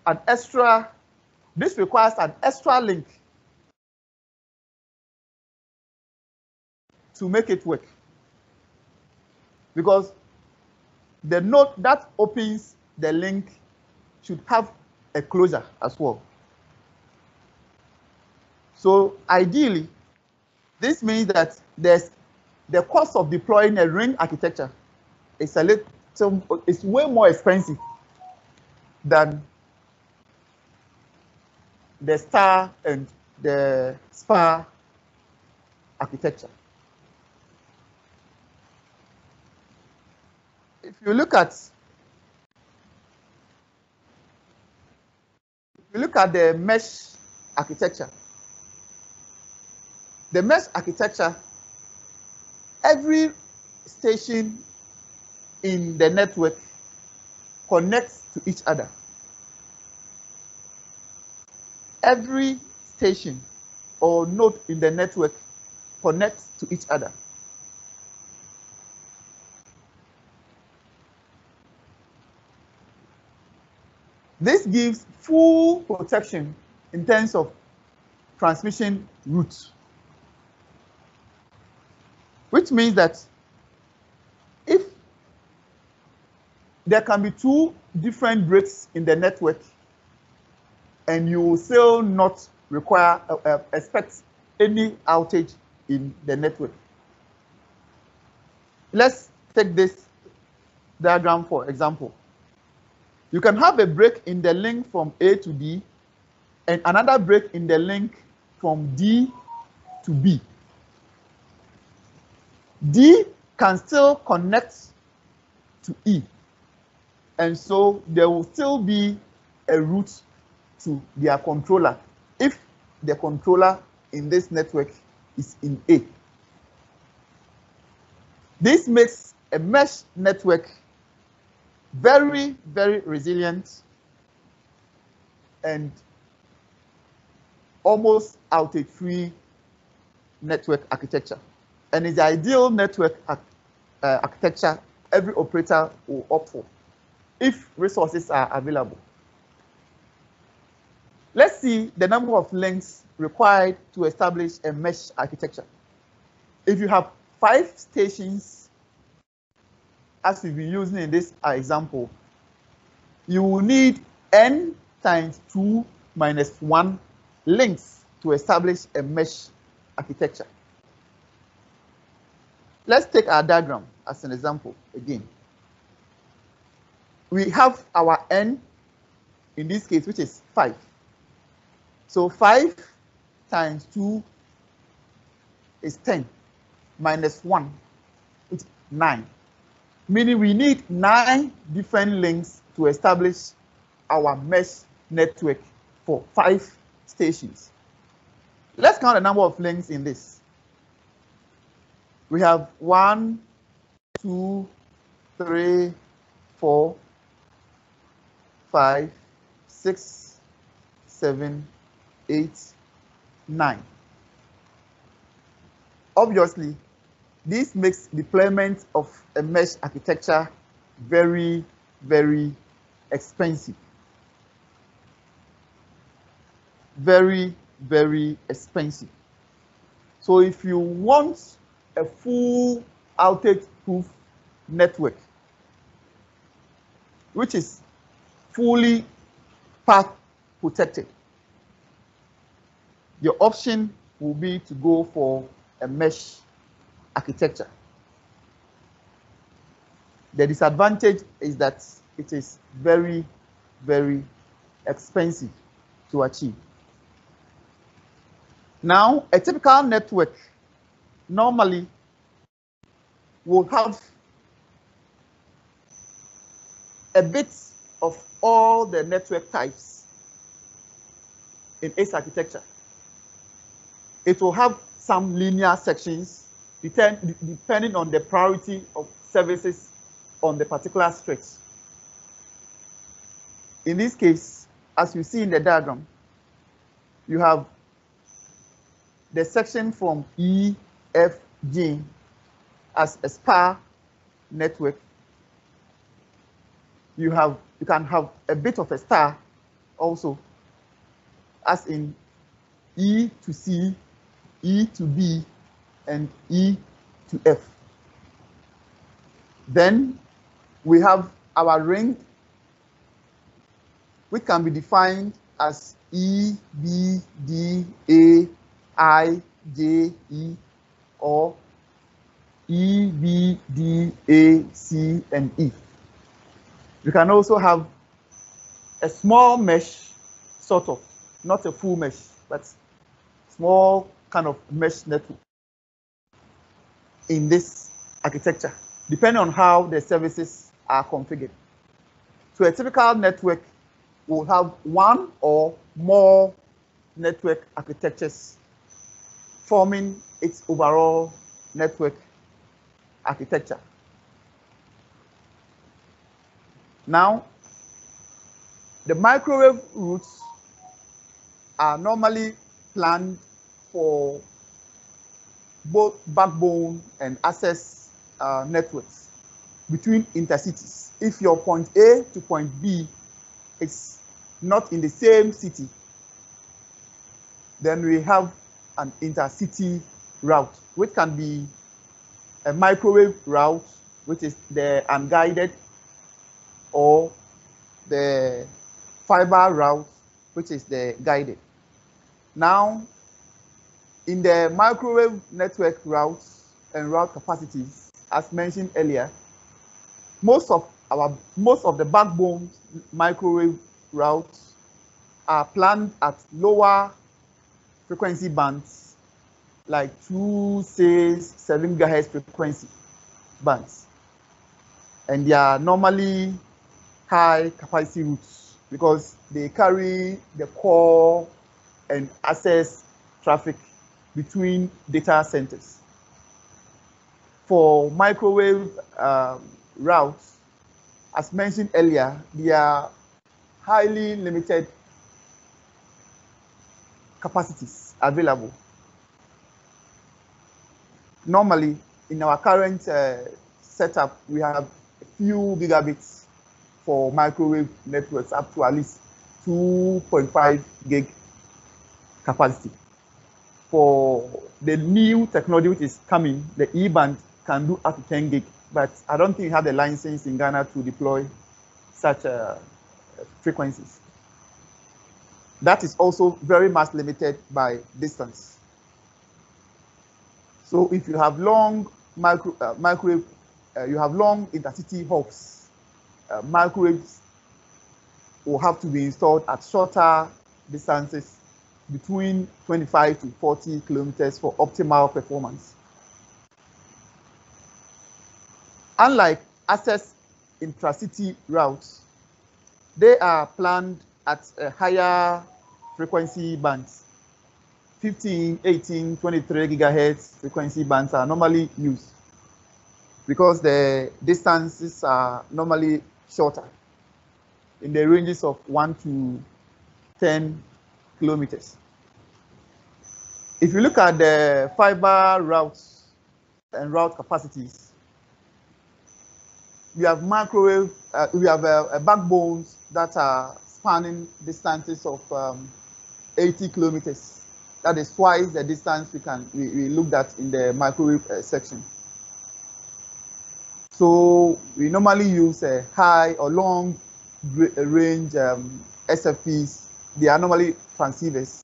an extra, this requires an extra link to make it work. Because the node that opens the link should have a closure as well. So ideally, this means that there's the cost of deploying a ring architecture is it's way more expensive than the star and the spar architecture. If you look at the mesh architecture, every station in the network connects to each other. Every station or node in the network connects to each other. This gives full protection in terms of transmission routes, which means that if there can be two different breaks in the network and you will still not require expect any outage in the network. Let's take this diagram for example. You can have a break in the link from A to D and another break in the link from D to B. D can still connect to E, and so there will still be a route to their controller if the controller in this network is in A. This makes a mesh network very, very resilient and almost outage-free network architecture. And it's the ideal network architecture every operator will opt for if resources are available. Let's see the number of links required to establish a mesh architecture. If you have 5 stations, as we've been using in this example, you will need n times 2 minus 1 links to establish a mesh architecture. Let's take our diagram as an example again. We have our n, in this case, which is 5. So 5 times 2 is 10, minus 1, which is 9. Meaning we need 9 different links to establish our mesh network for 5 stations. Let's count the number of links in this. We have 1, 2, 3, 4, 5, 6, 7, 8, 9. Obviously, this makes deployment of a mesh architecture very, very expensive. Very, very expensive. So if you want a full outage-proof network, which is fully path protected, your option will be to go for a mesh architecture. The disadvantage is that it is very, very expensive to achieve. Now, a typical network normally will have a bit of all the network types in its architecture. It will have some linear sections depending on the priority of services on the particular stretch. In this case, as you see in the diagram, you have the section from E, F, G as a spar network. You can have a bit of a star also, as in E to C, E to B, and E to F. Then we have our ring, which can be defined as E, B, D, A, I, J, E, or E, B, D, A, C, and E. You can also have a small mesh, sort of, not a full mesh, but small kind of mesh network in this architecture, depending on how the services are configured. So a typical network will have one or more network architectures forming its overall network architecture. Now, the microwave routes are normally planned for both backbone and access networks between intercities. If your point A to point B is not in the same city, then we have an intercity route, which can be a microwave route, which is the unguided, or the fiber route, which is the guided. Now, in the microwave network routes and route capacities, as mentioned earlier, most of the backbone microwave routes are planned at lower frequency bands, like 2, 6, 7 GHz frequency bands. And they are normally high capacity routes because they carry the core and access traffic between data centers. For microwave routes, as mentioned earlier, they are highly limited capacities available. Normally, in our current setup, we have a few gigabits for microwave networks up to at least 2.5 gig capacity. For the new technology which is coming, the E-band can do up to 10 gig, but I don't think we have the license in Ghana to deploy such frequencies. That is also very much limited by distance. So if you have long microwave, you have long intercity hops, microwaves will have to be installed at shorter distances between 25 to 40 kilometers for optimal performance. Unlike access intracity routes, they are planned at a higher frequency bands. 15, 18, 23 gigahertz frequency bands are normally used because the distances are normally shorter, in the ranges of 1 to 10 kilometers. If you look at the fiber routes and route capacities, we have microwave, we have backbones that are spanning distances of 80 kilometers. That is twice the distance we looked at in the microwave section. So we normally use a high or long range SFPs. They are normally transceivers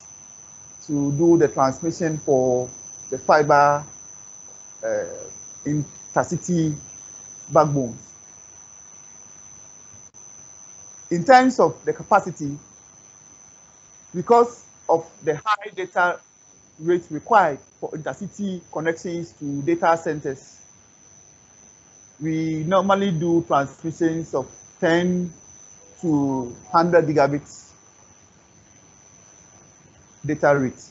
to do the transmission for the fiber intercity backbones. In terms of the capacity, because of the high data rate required for intercity connections to data centers, we normally do transmissions of 10 to 100 gigabits data rate.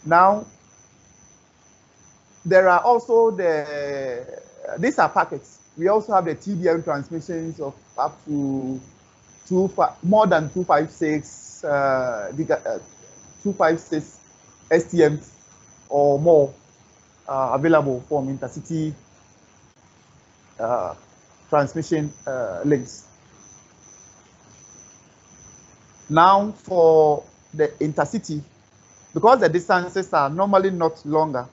Now, there are also these are packets. We also have the TDM transmissions of up to more than 256 256 STMs or more available from intercity transmission links. Now for the intercity, because the distances are normally not longer,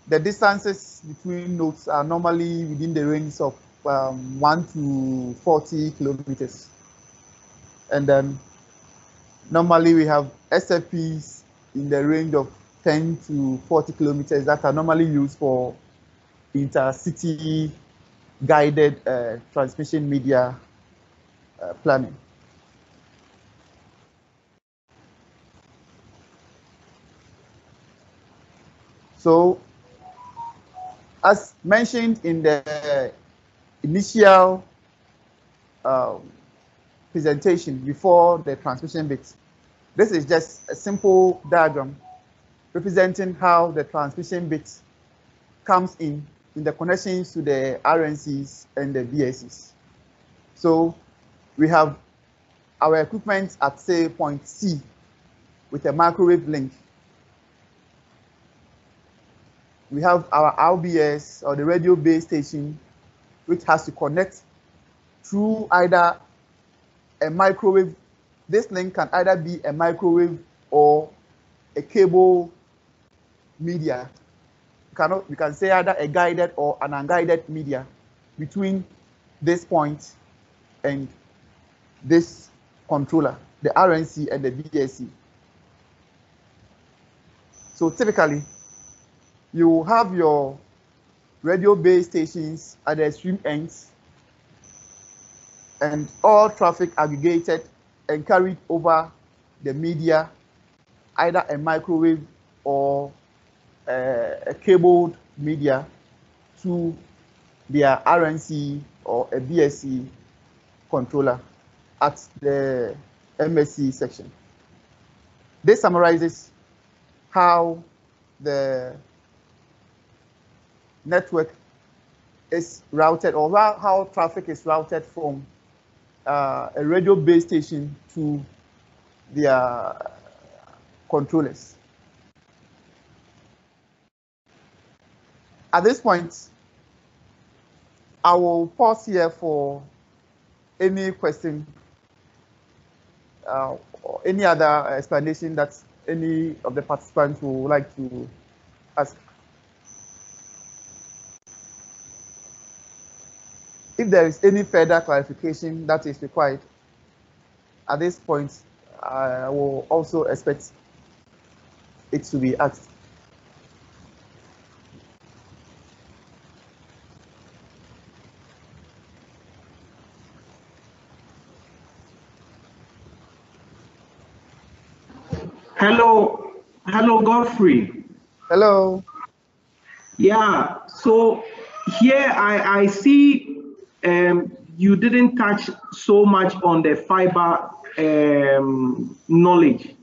the distances between nodes are normally within the range of 1 to 40 kilometers. And then normally we have SFPs in the range of 10 to 40 kilometers that are normally used for intercity guided transmission media planning. So, as mentioned in the initial presentation before the transmission bit, this is just a simple diagram representing how the transmission bit comes in the connections to the RNCs and the BSCs. So we have our equipment at, say, point C with a microwave link. We have our RBS, or the radio base station, which has to connect through either a microwave. This link can either be a microwave or a cable media. We can say either a guided or an unguided media between this point and this controller, the RNC and the BSC. So typically, you have your radio base stations at the extreme ends, and all traffic aggregated and carried over the media, either a microwave or a cabled media, to their RNC or a BSC controller at the MSC section. This summarizes how the network is routed, or how traffic is routed from a radio base station to their controllers. At this point, I will pause here for any question or any other explanation that any of the participants would like to ask. If there is any further clarification that is required, at this point, I will also expect it to be asked. Hello, Godfrey. Hello. Yeah, so here I see you didn't touch so much on the fiber knowledge.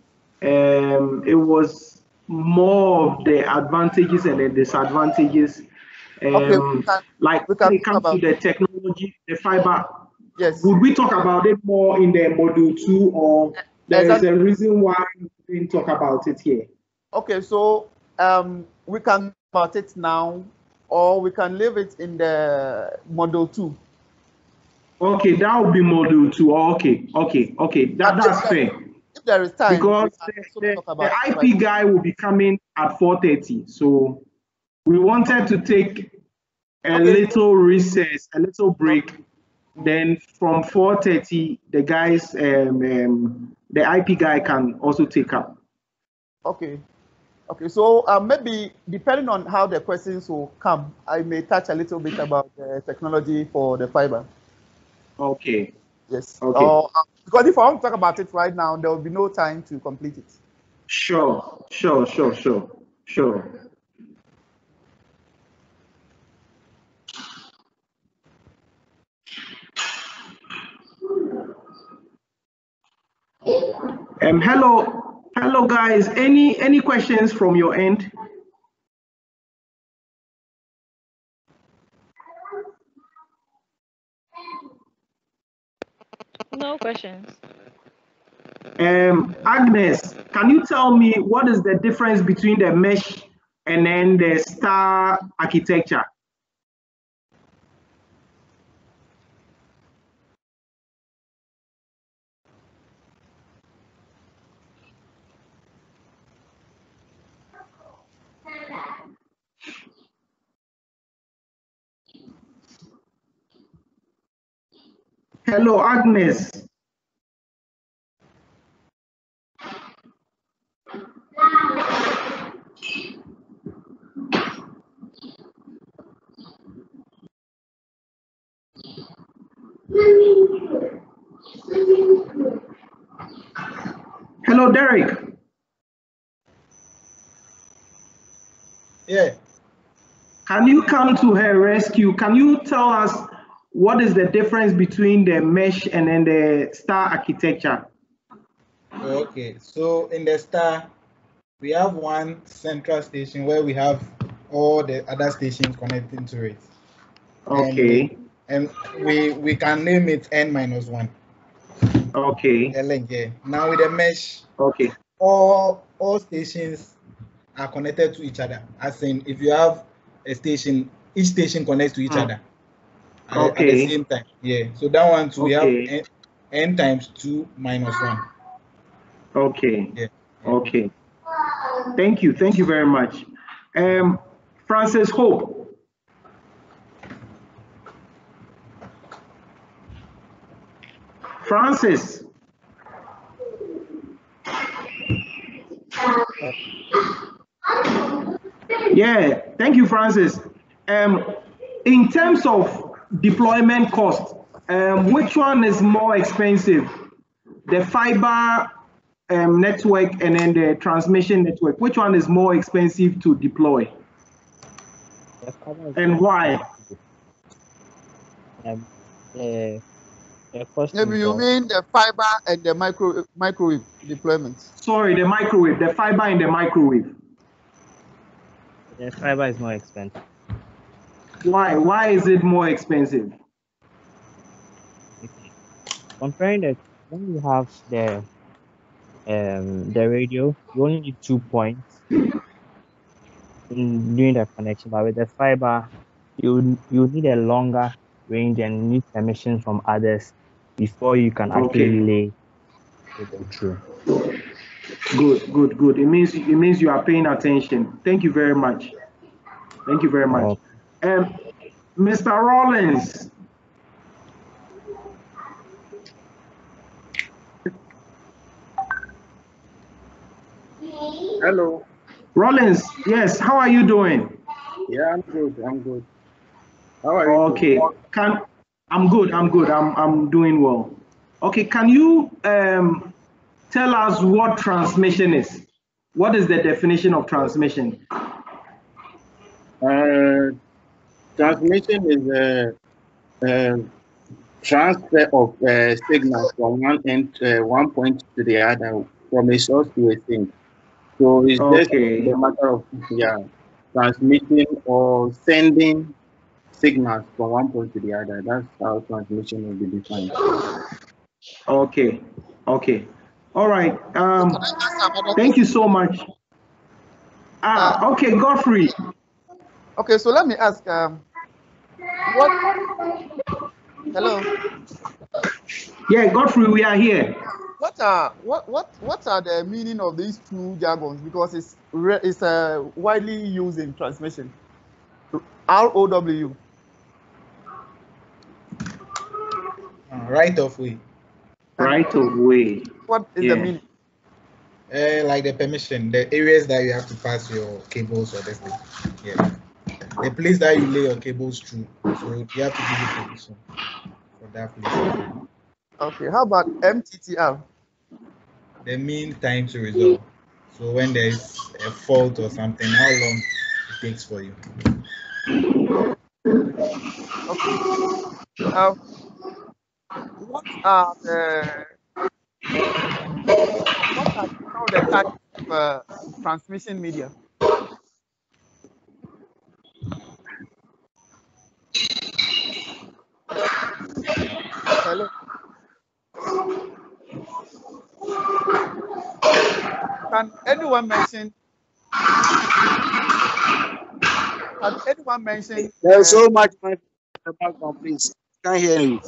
It was more of the advantages and the disadvantages. Like when it comes to the technology, the fiber. Yes. Would we talk about it more in the module 2, or there is a reason why we didn't talk about it here? Okay, so we can talk about it now, or we can leave it in the module 2. Okay, that would be module 2. Okay. That's fair. If there is time, because the IP guy will be coming at 4:30, so we wanted to take a little recess, a little break. Then from 4:30, the guys, the IP guy can also take up. Okay. So maybe depending on how the questions will come, I may touch a little bit about the technology for the fiber. Okay. Yes. Okay. Because if I want to talk about it right now, there will be no time to complete it. Sure. Hello guys. Any questions from your end? No questions. Agnes, can you tell me what is the difference between the mesh and then the star architecture? Hello, Agnes. Hello, Derek. Yeah. Can you come to her rescue? Can you tell us what is the difference between the mesh and then the star architecture? Okay, so in the star, we have one central station where we have all the other stations connecting to it. Okay. And we can name it n-1. Okay. The link, yeah. Now with the mesh, okay, all stations are connected to each other. As in, if you have a station, each station connects to each other at the same time. Yeah. So that one too, we have n times 2 minus 1. Okay. Yeah. Okay. Thank you. Thank you very much. Francis Hope. Francis. Yeah, thank you, Francis. In terms of deployment cost, which one is more expensive? The fiber network and then the transmission network. Which one is more expensive to deploy? And why? Maybe you mean the fiber and the microwave deployment. Sorry, the microwave, the fiber and the microwave. The fiber is more expensive. Why? Why is it more expensive? Okay. Comparing that, when you have the radio, you only need 2 points in doing the connection, but with the fiber, you need a longer range and need permission from others before you can actually lay cable through. Good. It means you are paying attention. Thank you very much. Thank you very much. Mr. Rollins. Hello. Rollins, yes, how are you doing? Yeah, I'm good. How are you? Okay. I'm good. I'm doing well. Okay, can you tell us what transmission is? What is the definition of transmission? Transmission is a transfer of signals from one point to the other, from a source to a thing. So it's just a matter of transmitting or sending signals from one point to the other. That's how transmission will be defined. Okay. All right. Thank you so much. Okay, Godfrey. Okay, so let me ask. What? Hello. Yeah, Godfrey, we are here. What are the meaning of these two jargons? Because it's widely used in transmission. ROW. Right of way. Right of way. What is the meaning? Like the permission, the areas that you have to pass your cables or this thing. Yeah. The place that you lay your cables through. So you have to give you permission for that place. Okay, how about MTTR? The mean time to resolve. So when there's a fault or something, how long it takes for you. Okay. What are some of the types of transmission media? Hello. Can anyone mention? There's so much money in the background, please. Can't hear you.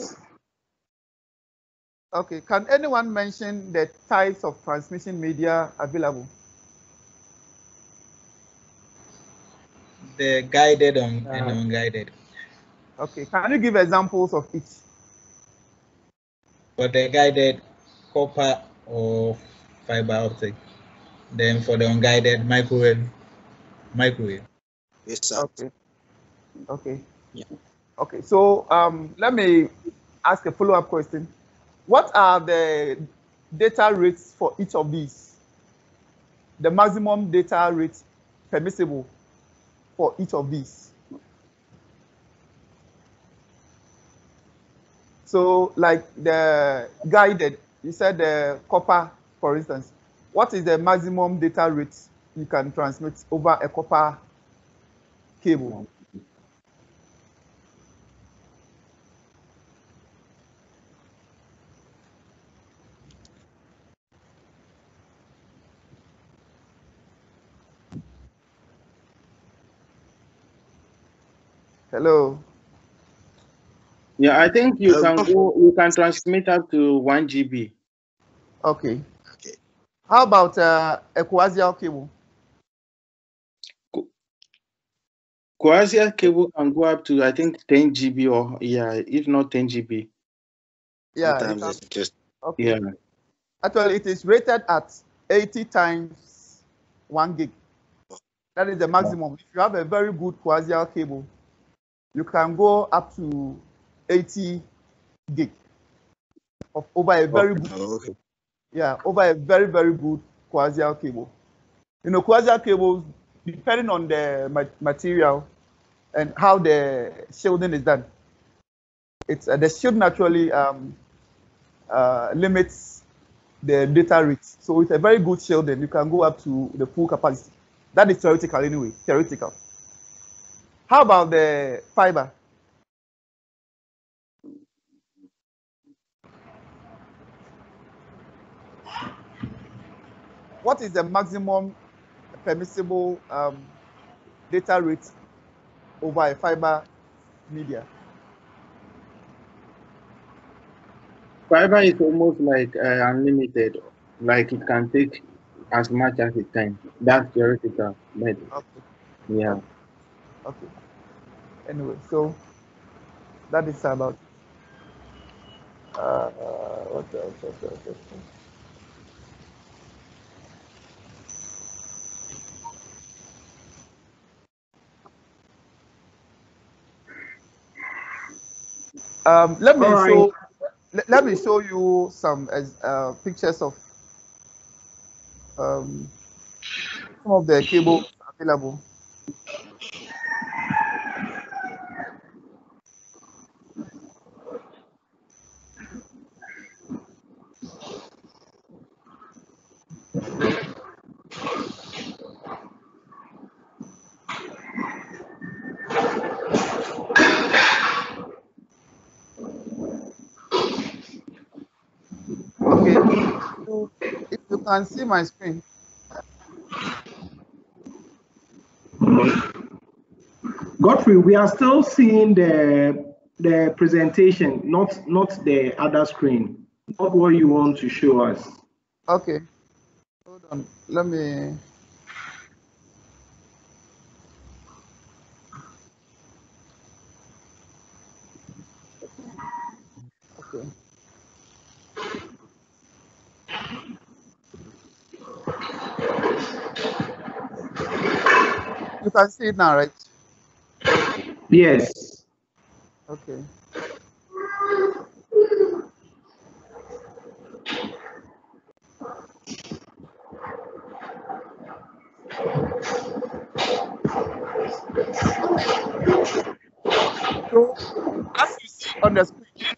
Okay. Can anyone mention the types of transmission media available? The guided and unguided. Okay. Can you give examples of each? for the guided, copper or fiber optic. Then for the unguided, microwave. Yes, sir. Okay. Yeah. Okay. So let me ask a follow-up question. What are the data rates for each of these? The maximum data rate permissible for each of these. So like the guided, you said the copper, for instance. What is the maximum data rate you can transmit over a copper cable? Hello. Yeah, I think you can transmit up to 1 GB. Okay. How about a coaxial cable? Coaxial cable can go up to, I think, 10 GB or, if not 10 GB. Yeah. Sometimes it's just, okay. Yeah. Actually, it is rated at 80 times 1 gig. That is the maximum. If you have a very good coaxial cable, you can go up to 80 gig of over a very good, over a very, very good coaxial cable. You know, coaxial cables, depending on the material and how the shielding is done, it's the shield naturally limits the data rate. So with a very good shielding, you can go up to the full capacity. That is theoretical anyway, theoretical. How about the fiber? What is the maximum permissible data rate over a fiber media? Fiber is almost like unlimited. Like it can take as much as it can. That's theoretical. But yeah. Okay. Anyway, so that is about what else? Let me show you some pictures of some of the cables available. Okay, if you can see my screen. Godfrey, we are still seeing the presentation, not the other screen, not what you want to show us. Okay, hold on. Let me. Okay. You can see it now, right? Yes. Okay. So, as you see on the screen,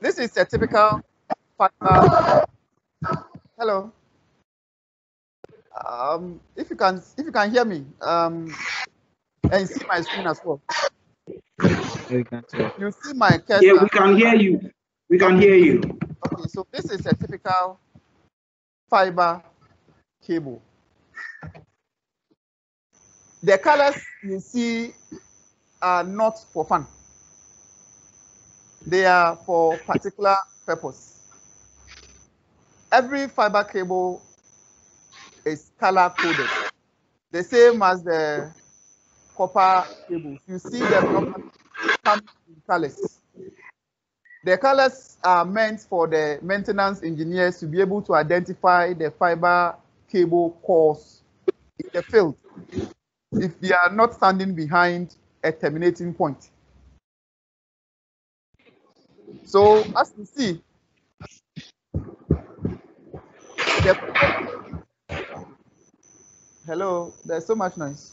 this is a typical fiber. Hello. If you can hear me, and see my screen as well. You see my cursor. Yeah, we can hear you. We can hear you. Okay, so this is a typical fiber cable. The colors you see are not for fun. They are for particular purpose. Every fiber cable is color coded, the same as the copper cables. You see them normally come in colors. The colors are meant for the maintenance engineers to be able to identify the fiber cable cores in the field if they are not standing behind a terminating point. So as you see, hello, there's so much noise.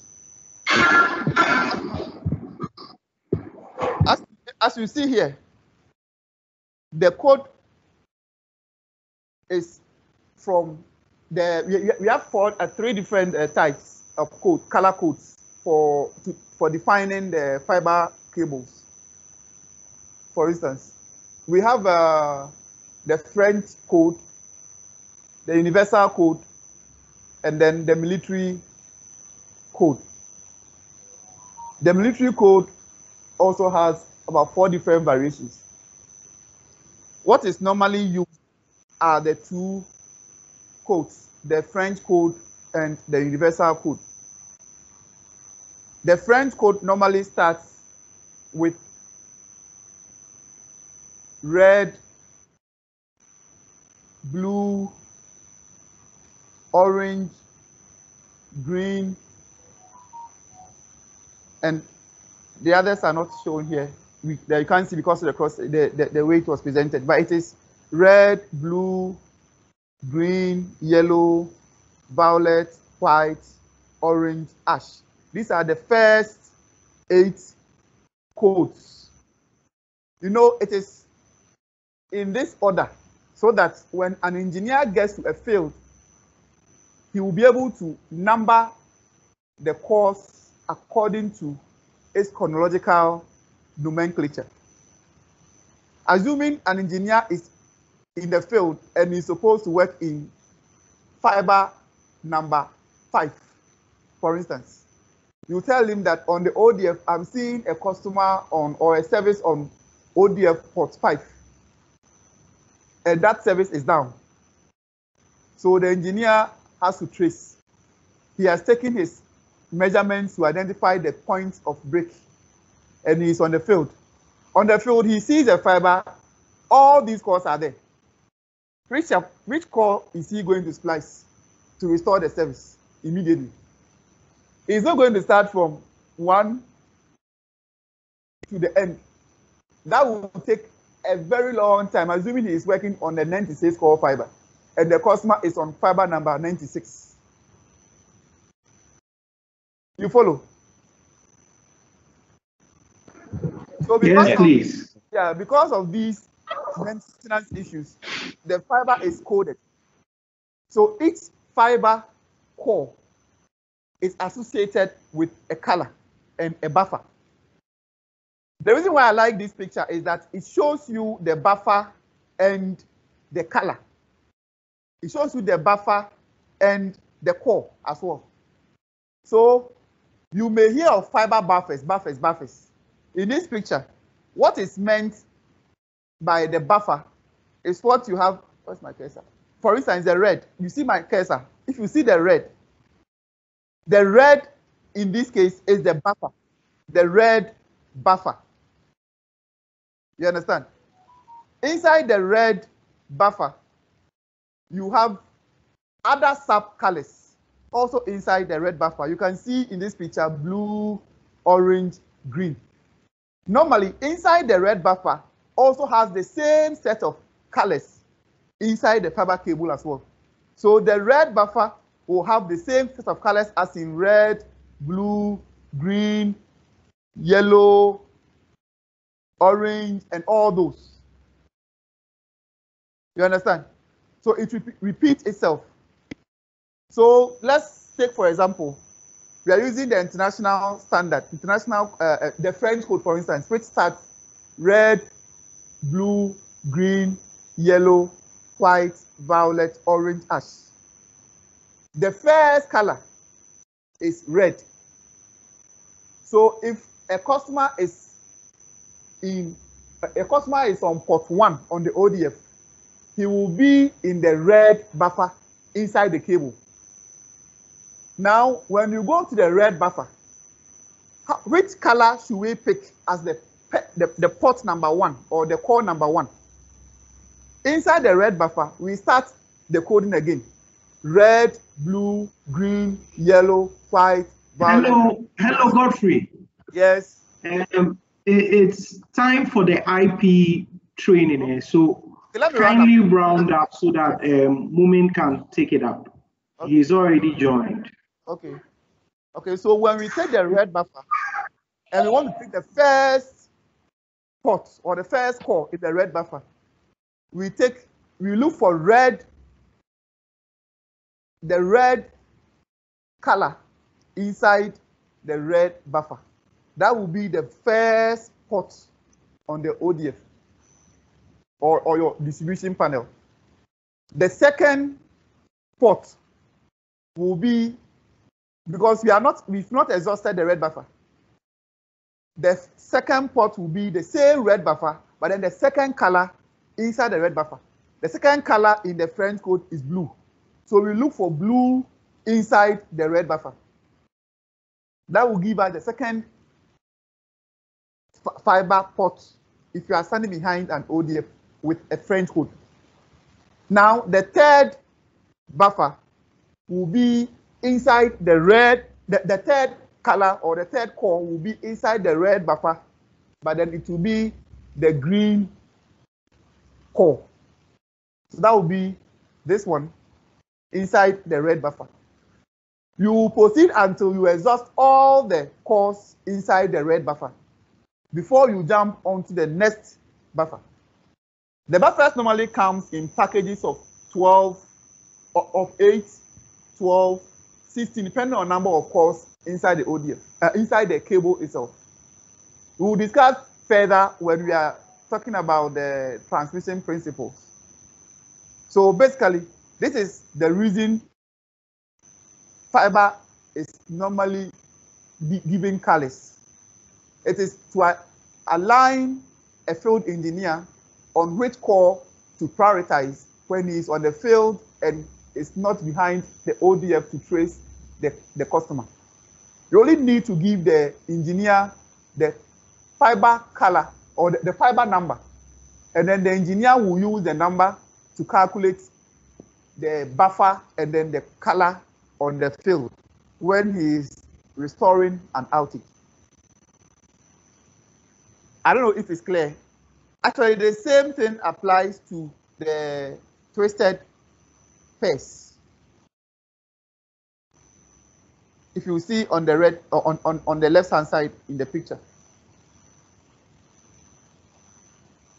As you see here, the code is from we have three different types of code, color codes for defining the fiber cables. For instance, we have the French code, the universal code, and then the military code. The military code also has about 4 different variations. What is normally used are the 2 codes, the French code and the universal code. The French code normally starts with red, blue, orange, green, and the others are not shown here. You can't see because of the way it was presented, but it is red, blue, green, yellow, violet, white, orange, ash. These are the first 8 codes. You know, it is in this order so that when an engineer gets to a field, he will be able to number the cores according to its chronological nomenclature. Assuming an engineer is in the field and is supposed to work in fiber number 5, for instance, you tell him that on the ODF, I'm seeing a customer on or a service on ODF port 5, and that service is down. So the engineer has to trace. He has taken his measurements to identify the points of break, and he's on the field. On the field, he sees a fiber. All these cores are there. Which core is he going to splice to restore the service immediately? He's not going to start from 1 to the end. That will take a very long time, assuming he is working on the 96 core fiber, and the customer is on fiber number 96. You follow? So yes, please. Because of these maintenance issues, the fiber is coded. So each fiber core is associated with a color and a buffer. The reason why I like this picture is that it shows you the buffer and the color. It shows you the buffer and the core as well. So you may hear of fiber buffers. In this picture, what is meant by the buffer is what you have. Where's my cursor? For instance, the red. You see my cursor. If you see the red in this case is the buffer, the red buffer. You understand? Inside the red buffer, you have other sub colors also inside the red buffer. You can see in this picture blue, orange, green. Normally, inside the red buffer also has the same set of colors inside the fiber cable as well. So the red buffer will have the same set of colors as in red, blue, green, yellow, orange, and all those. You understand? So it repeats itself. So let's take, for example, we are using the international standard, the French code, for instance, which starts red, blue, green, yellow, white, violet, orange, ash. The first color is red. So if a customer is on port 1 on the ODF, he will be in the red buffer inside the cable. Now, when you go to the red buffer, which color should we pick as the the port number 1 or the core number 1. Inside the red buffer, we start the coding again. Red, blue, green, yellow, white, violet. Hello, Godfrey. Yes. It's time for the IP training here. So kindly round up so that Mumin can take it up. Okay. He's already joined. Okay. Okay, so when we take the red buffer and we want to take the first port or the first core in the red buffer, we look for the red color inside the red buffer. That will be the first port on the ODF or your distribution panel. The second port will be, because we've not exhausted the red buffer. The second port will be the same red buffer, but then the second color inside the red buffer. The second color in the French code is blue. So we look for blue inside the red buffer. That will give us the second fiber port if you are standing behind an ODF with a French code. Now, the third buffer will be inside the red, the third color or the third core will be inside the red buffer, but then it will be the green core. So that will be this one inside the red buffer. You will proceed until you exhaust all the cores inside the red buffer before you jump onto the next buffer. The buffers normally comes in packages of 12, of 8, 12, 16, depending on number of cores inside the ODF, inside the cable itself. We will discuss further when we are talking about the transmission principles. So basically, this is the reason fiber is normally given colors. It is to align a field engineer on which core to prioritize when he is on the field and is not behind the ODF to trace the customer. You only need to give the engineer the fiber color or the fiber number, and then the engineer will use the number to calculate the buffer and then the color on the field when he is restoring an outage. I don't know if it's clear. Actually, the same thing applies to the twisted face. If you see on the red or on the left hand side in the picture.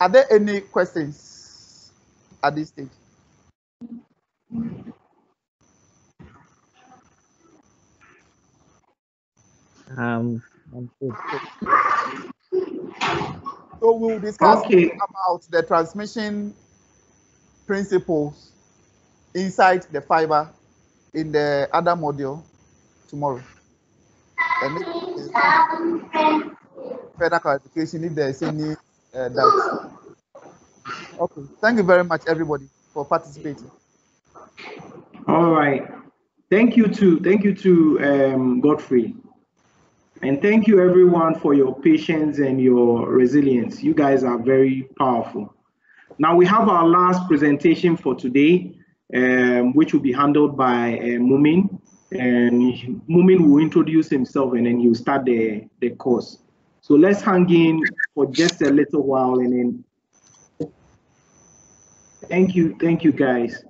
Are there any questions at this stage? I'm good. So we'll discuss about the transmission principles inside the fiber in the other module tomorrow. And further clarification if there is any doubt. Okay, thank you very much, everybody, for participating. All right, thank you to Godfrey, and thank you everyone for your patience and your resilience. You guys are very powerful. Now we have our last presentation for today, which will be handled by Mumin, and Mumin will introduce himself and then he'll start the course. So let's hang in for just a little while and then thank you guys.